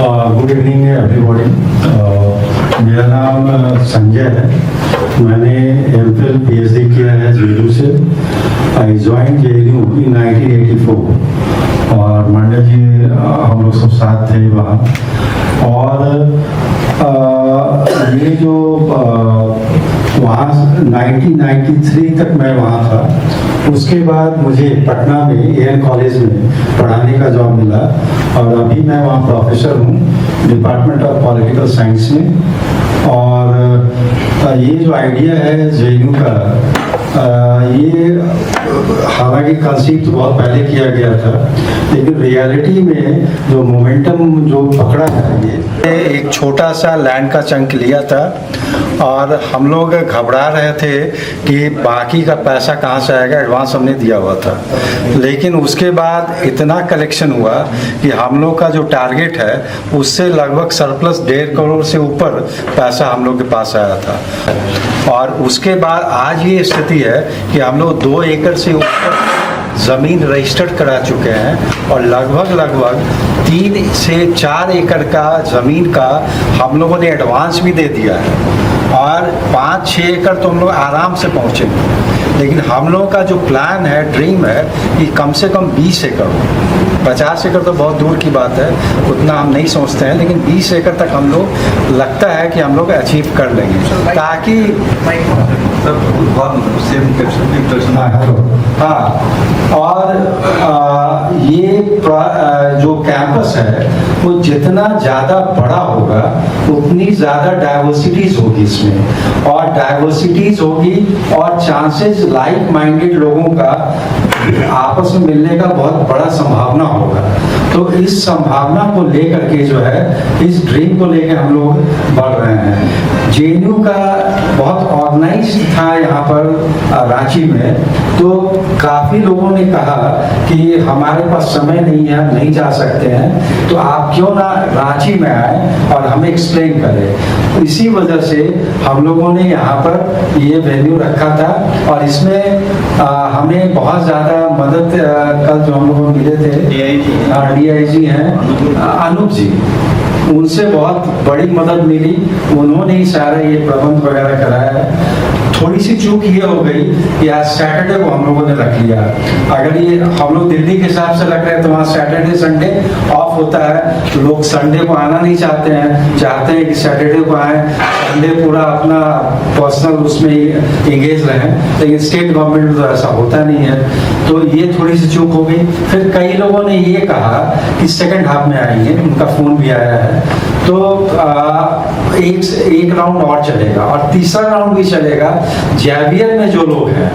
Good evening everybody. मेरा नाम संजय है। मैंने एमफिल पीएचडी किया है जेएनयू से। आई ज्वाइन जेएनयू इन 1984 और मंडल जी हम लोग सब साथ थे वहाँ। और ये जो वहाँ 1993 तक मैं वहाँ था। उसके बाद मुझे पटना में एएन कॉलेज में पढ़ाने का जॉब मिला और अभी मैं वहाँ प्रोफेसर हूँ डिपार्टमेंट ऑफ पॉलिटिकल साइंस में। और ये जो आइडिया है जेएनयू का, ये हालांकि कंसीव तो बहुत पहले किया गया था, लेकिन रियलिटी में जो मोमेंटम जो पकड़ा है, ये एक छोटा सा लैंड का चंक लिया था और हम लोग घबरा रहे थे कि बाकी का पैसा कहाँ से आएगा, एडवांस हमने दिया हुआ था। लेकिन उसके बाद इतना कलेक्शन हुआ कि हम लोग का जो टारगेट है उससे लगभग सरप्लस 1.5 करोड़ से ऊपर पैसा हम लोग के पास आया था। और उसके बाद आज ये स्थिति है कि हम लोग 2 एकड़ से ऊपर ज़मीन रजिस्टर्ड करा चुके हैं और लगभग 3 से 4 एकड़ का ज़मीन का हम लोगों ने एडवांस भी दे दिया है और 5-6 एकड़ तो हम लोग आराम से पहुँचेंगे। लेकिन हम लोगों का जो प्लान है, ड्रीम है कि कम से कम 20 एकड़ हो। 50 एकड़ तो बहुत दूर की बात है, उतना हम नहीं सोचते हैं, लेकिन 20 एकड़ तक हम लोग लगता है कि हम लोग अचीव कर लेंगे। ताकि हाँ, और ये जो कैंपस है वो जितना ज़्यादा बड़ा होगा उतनी ज़्यादा डाइवर्सिटीज़ होगी इसमें, और डाइवर्सिटीज़ होगी और चांसेस लाइक माइंडेड लोगों का आपस में मिलने का बहुत बड़ा संभावना होगा। तो इस संभावना को लेकर के जो है, इस ड्रीम को लेकर हम लोग बढ़ रहे हैं। जेएनयू का बहुत ऑर्गेनाइज था यहाँ पर रांची में, तो काफ़ी लोगों ने कहा कि हमारे पास समय नहीं है, हम नहीं जा सकते हैं, तो आप क्यों ना रांची में आए और हमें एक्सप्लेन करें। तो इसी वजह से हम लोगों ने यहाँ पर ये वेन्यू रखा था और इसमें हमें बहुत ज़्यादा मदद कल जो हम लोगों मिले थे डीआईजी हैं अनूप जी, उनसे बहुत बड़ी मदद मिली। उन्होंने ही सारा ये प्रबंध वगैरह कराया है। थोड़ी सी चूक ये हो गई कि आज सैटरडे को हम लोगों ने रख लिया। अगर ये हम लोग दिल्ली के हिसाब से रख रहे हैं तो वहाँ सैटरडे संडे ऑफ होता है, तो लोग संडे को आना नहीं चाहते हैं, चाहते हैं कि सैटरडे को आए, संडे पूरा अपना पर्सनल उसमें इंगेज रहें। लेकिन स्टेट गवर्नमेंट में तो ऐसा होता नहीं है, तो ये थोड़ी सी चूक हो गई। फिर कई लोगों ने ये कहा कि सेकेंड हाफ में आएंगे, उनका फ़ोन भी आया है, तो एक राउंड और चलेगा और तीसरा राउंड भी चलेगा। जेवियर में जो लोग हैं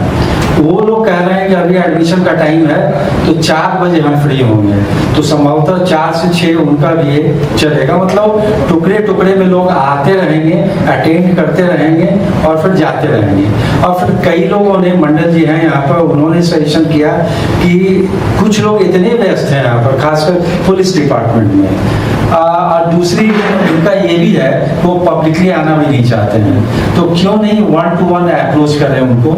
वो लोग कह रहे हैं कि अभी एडमिशन का टाइम है तो 4 बजे हम फ्री होंगे, तो संभवतः 4 से 6 उनका भी ये चलेगा। मतलब टुकड़े टुकड़े में लोग आते रहेंगे, अटेंड करते रहेंगे और फिर जाते रहेंगे। और फिर कई लोगों ने, मंडल जी हैं यहाँ पर, उन्होंने सजेशन किया कि कुछ लोग इतने व्यस्त हैं यहाँ पर, खासकर पुलिस डिपार्टमेंट में, और दूसरी उनका ये भी है वो पब्लिकली आना भी नहीं चाहते हैं, तो क्यों नहीं 1-to-1 अप्रोच करें उनको,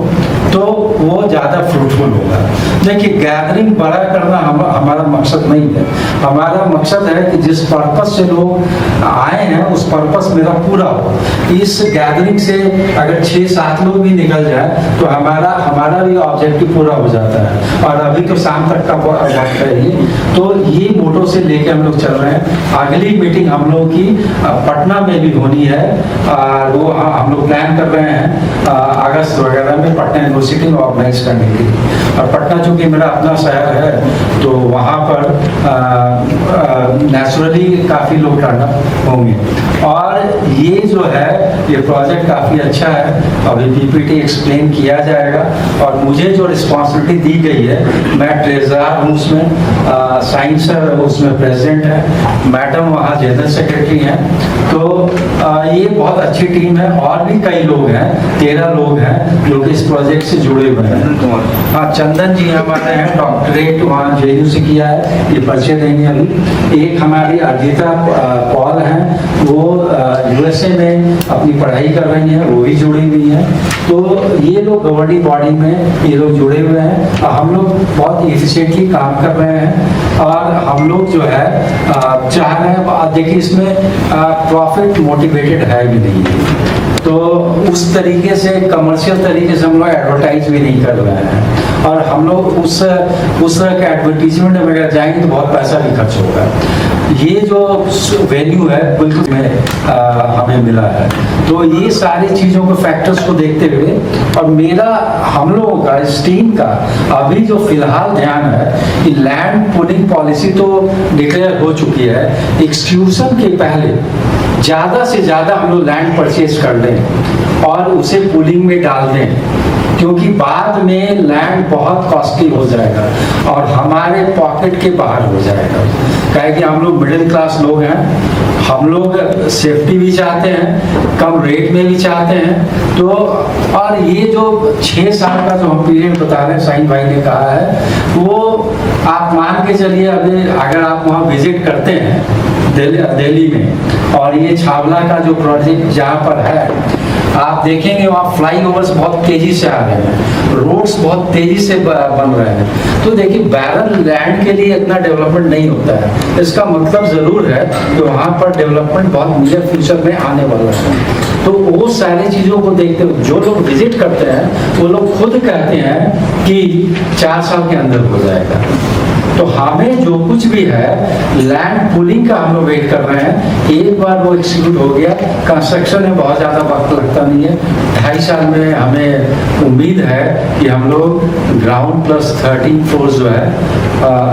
तो वो ज़्यादा फ्रूटफुल होगा। देखिए, गैदरिंग बड़ा करना हमारा मकसद नहीं है। हमारा मकसद है कि जिस पर्पस से लोग आए हैं उस पर्पस मेरा पूरा हो। इस गैदरिंग से अगर 6-7 लोग भी निकल जाए तो हमारा भी ऑब्जेक्टिव पूरा हो जाता है। और अभी तो शाम तक का वक्त है ये, तो ये मोटो से लेके हम लोग चल रहे हैं। अगली मीटिंग हम लोगों की पटना में भी होनी है, वो हम लोग प्लान कर रहे हैं अगस्त वगैरह में पटना यूनिवर्सिटी में ऑर्गेनाइज करने के लिए। और पटना चूँकि मेरा अपना शहर है तो वहाँ पर नेचुरली काफ़ी लोग टर्न अप होंगे। और ये जो है ये प्रोजेक्ट काफ़ी अच्छा है, अभी पीपीटी एक्सप्लेन किया जाएगा। और मुझे जो रिस्पॉन्सिबिलिटी दी गई है, मैं ट्रेजरर हूँ उसमें, साइंस सर उसमें प्रेसिडेंट है, मैडम वहाँ जनरल सेक्रेटरी हैं, तो ये बहुत अच्छी टीम है। और भी कई लोग हैं, 13 13 लोग हैं जो कि इस प्रोजेक्ट से जुड़े हुए हैं। हाँ, चंदन जी हमारे हैं, डॉक्टरेट वहाँ JNU से किया है, ये परिचय देंगे अभी। एक हमारी अर्जिता पॉल हैं, वो USA में अपनी पढ़ाई कर रही हैं, वो भी जुड़ी हुई हैं। तो ये लोग गवर्निंग बॉडी में ये लोग जुड़े हुए हैं और हम लोग बहुत इफिशिएंटली काम कर रहे हैं। और हम लोग जो है चाह रहे हैं, देखिए इसमें प्रॉफिट मोटिवेटेड है भी नहीं है, तो उस तरीके से कमर्शियल तरीके से हम लोग एडवर्टाइज भी नहीं कर रहे हैं। और हम लोग उस तरह के एडवर्टीजमेंट में अगर जाएंगे तो बहुत पैसा भी खर्च होगा। ये जो वैल्यू है बिल्कुल हमें मिला है। तो ये सारी चीज़ों को फैक्टर्स को देखते हुए और मेरा हम लोगों का इस टीम का अभी जो फिलहाल ध्यान है कि लैंड पूलिंग पॉलिसी तो डिक्लेयर हो चुकी है, एक्सक्लूजन के पहले ज़्यादा से ज़्यादा हम लोग लैंड परचेज कर लें और उसे पूलिंग में डाल दें, क्योंकि बाद में लैंड बहुत कॉस्टली हो जाएगा और हमारे पॉकेट के बाहर हो जाएगा। काहे कि हम लोग मिडिल क्लास लोग हैं, हम लोग सेफ्टी भी चाहते हैं, कम रेट में भी चाहते हैं। तो और ये जो 6 साल का जो हम पीरियड बता रहे हैं, साईं भाई ने कहा है, वो आप मान के चलिए अभी अगर आप वहाँ विजिट करते हैं दिल्ली में, और ये छावला का जो प्रोजेक्ट जहाँ पर है, आप देखेंगे वहाँ फ्लाईओवर्स बहुत तेजी से आ रहे हैं, रोड्स बहुत तेजी से बन रहे हैं। तो देखिए बैरन लैंड के लिए इतना डेवलपमेंट नहीं होता है, इसका मतलब जरूर है कि वहाँ पर डेवलपमेंट बहुत नियर फ्यूचर में आने वाला है। तो वो सारी चीज़ों को देखते हुए जो लोग विजिट करते हैं वो लोग खुद कहते हैं कि 4 साल के अंदर हो जाएगा। तो हमें जो कुछ भी है लैंड पूलिंग का हम लोग वेट कर रहे हैं। एक बार वो एक्सिक्यूट हो गया, कंस्ट्रक्शन में बहुत ज़्यादा वक्त लगता नहीं है, 2.5 साल में हमें उम्मीद है कि हम लोग ग्राउंड प्लस 13 फ्लोर जो है,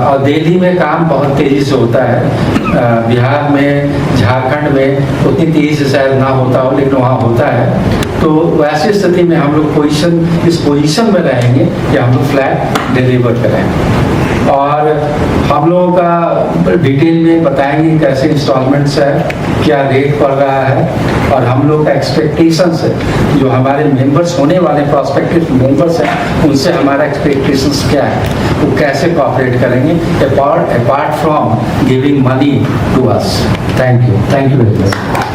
और दिल्ली में काम बहुत तेज़ी से होता है, बिहार में झारखंड में उतनी तेज़ी से शायद ना होता हो लेकिन वहाँ होता है। तो वैसी स्थिति में हम लोग इस पोजीशन में रहेंगे कि हम लोग फ्लैट डिलीवर करें। और हम लोगों का डिटेल में बताएंगे कैसे इंस्टॉलमेंट्स है, क्या रेट पड़ रहा है, और हम लोग का एक्सपेक्टेशंस है, जो हमारे मेंबर्स होने वाले प्रोस्पेक्टिव मेंबर्स हैं उनसे हमारा एक्सपेक्टेशंस क्या है, वो कैसे कोऑपरेट करेंगे apart from giving money to us. Thank you very much.